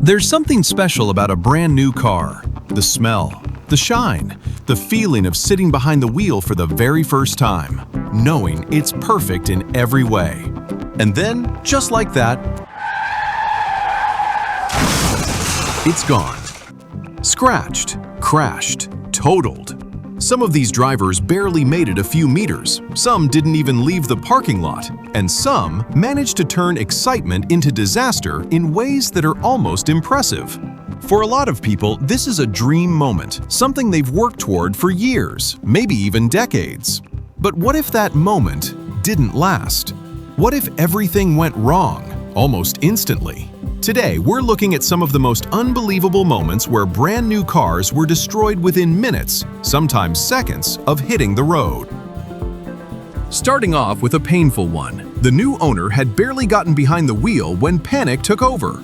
There's something special about a brand new car. The smell, the shine, the feeling of sitting behind the wheel for the very first time, knowing it's perfect in every way. And then, just like that, it's gone. Scratched, crashed, totaled. Some of these drivers barely made it a few meters, some didn't even leave the parking lot, and some managed to turn excitement into disaster in ways that are almost impressive. For a lot of people, this is a dream moment, something they've worked toward for years, maybe even decades. But what if that moment didn't last? What if everything went wrong, almost instantly? Today, we're looking at some of the most unbelievable moments where brand new cars were destroyed within minutes, sometimes seconds, of hitting the road. Starting off with a painful one, the new owner had barely gotten behind the wheel when panic took over.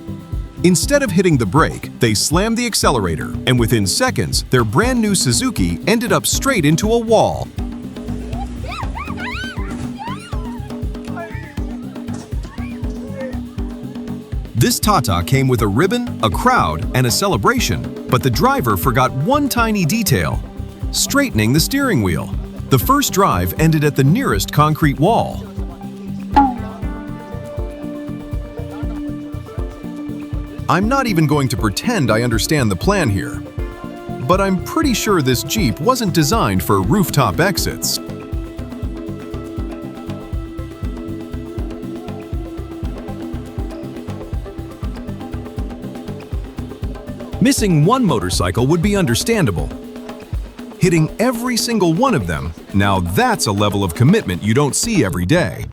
Instead of hitting the brake, they slammed the accelerator, and within seconds, their brand new Suzuki ended up straight into a wall. This Tata came with a ribbon, a crowd, and a celebration, but the driver forgot one tiny detail: straightening the steering wheel. The first drive ended at the nearest concrete wall. I'm not even going to pretend I understand the plan here, but I'm pretty sure this Jeep wasn't designed for rooftop exits. Missing one motorcycle would be understandable. Hitting every single one of them, now that's a level of commitment you don't see every day.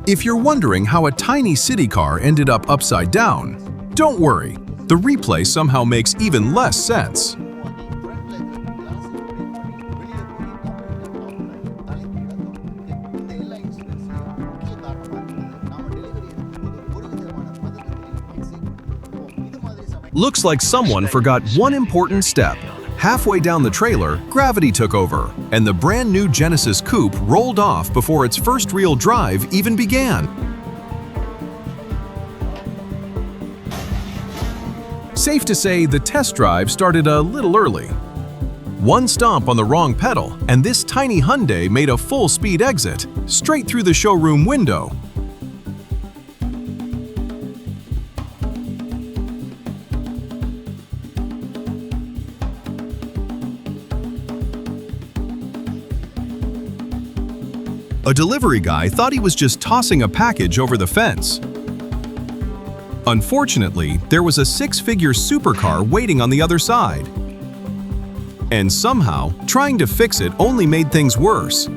If you're wondering how a tiny city car ended up upside down, don't worry, the replay somehow makes even less sense. Looks like someone forgot one important step. Halfway down the trailer, gravity took over, and the brand new Genesis Coupe rolled off before its first real drive even began. Safe to say the test drive started a little early. One stomp on the wrong pedal, and this tiny Hyundai made a full-speed exit, straight through the showroom window. A delivery guy thought he was just tossing a package over the fence. Unfortunately, there was a six-figure supercar waiting on the other side. And somehow, trying to fix it only made things worse.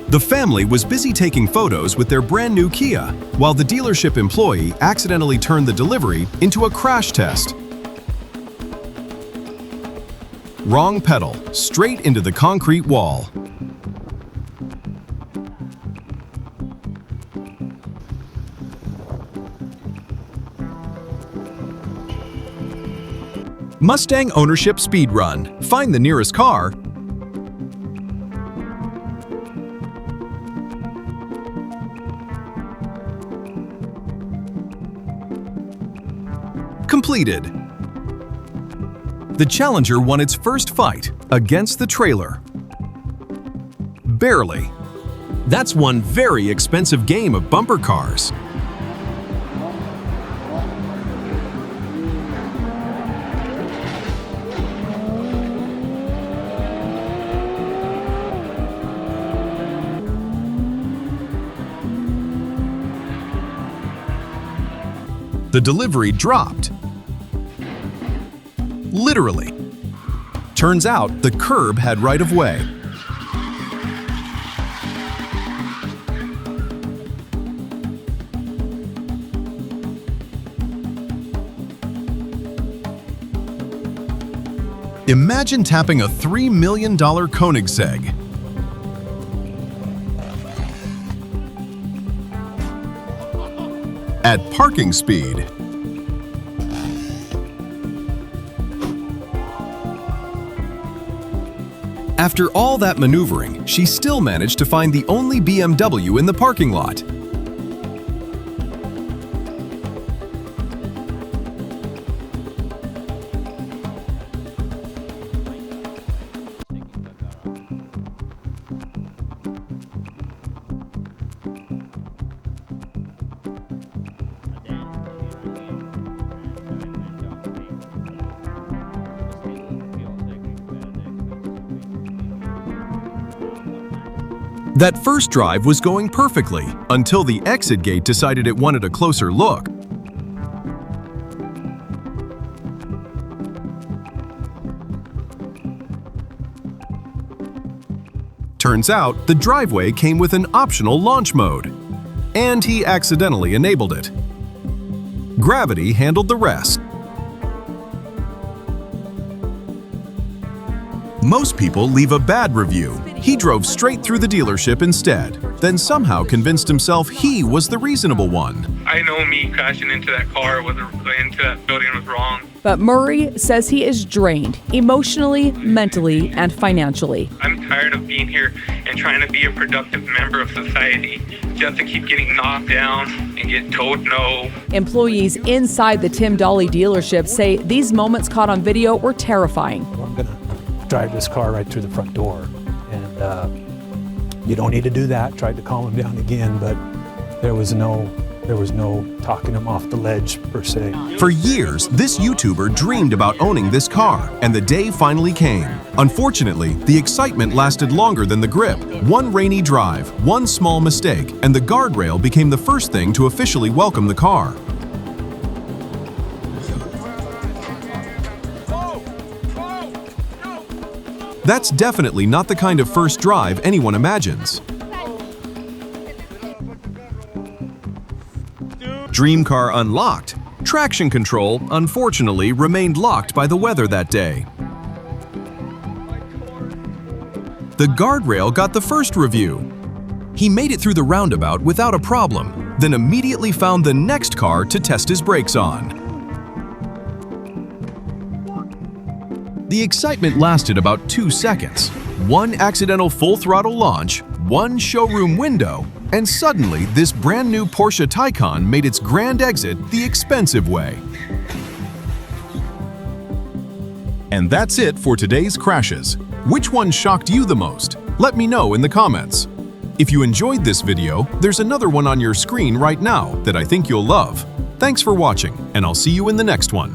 The family was busy taking photos with their brand new Kia, while the dealership employee accidentally turned the delivery into a crash test. Wrong pedal, straight into the concrete wall. Mustang ownership speed run. Find the nearest car. Completed. The Challenger won its first fight against the trailer. Barely. That's one very expensive game of bumper cars. The delivery dropped. Literally. Turns out the curb had right-of-way. Imagine tapping a $3 million Koenigsegg. at parking speed. After all that maneuvering, she still managed to find the only BMW in the parking lot. That first drive was going perfectly until the exit gate decided it wanted a closer look. Turns out the driveway came with an optional launch mode, and he accidentally enabled it. Gravity handled the rest. Most people leave a bad review. He drove straight through the dealership instead, then somehow convinced himself he was the reasonable one. I know me crashing into that building was wrong. But Murray says he is drained emotionally, mentally, and financially. I'm tired of being here and trying to be a productive member of society just to keep getting knocked down and get told no. Employees inside the Tim Dolly dealership say these moments caught on video were terrifying. I'm gonna drive this car right through the front door. And you don't need to do that. Tried to calm him down again, but there was no talking him off the ledge per se. For years, this YouTuber dreamed about owning this car, and the day finally came. Unfortunately, the excitement lasted longer than the grip. One rainy drive, one small mistake, and the guardrail became the first thing to officially welcome the car. That's definitely not the kind of first drive anyone imagines. Dream car unlocked. Traction control, unfortunately, remained locked by the weather that day. The guardrail got the first review. He made it through the roundabout without a problem, then immediately found the next car to test his brakes on. The excitement lasted about 2 seconds. One accidental full-throttle launch, one showroom window, and suddenly this brand new Porsche Taycan made its grand exit the expensive way. And that's it for today's crashes. Which one shocked you the most? Let me know in the comments. If you enjoyed this video, there's another one on your screen right now that I think you'll love. Thanks for watching, and I'll see you in the next one.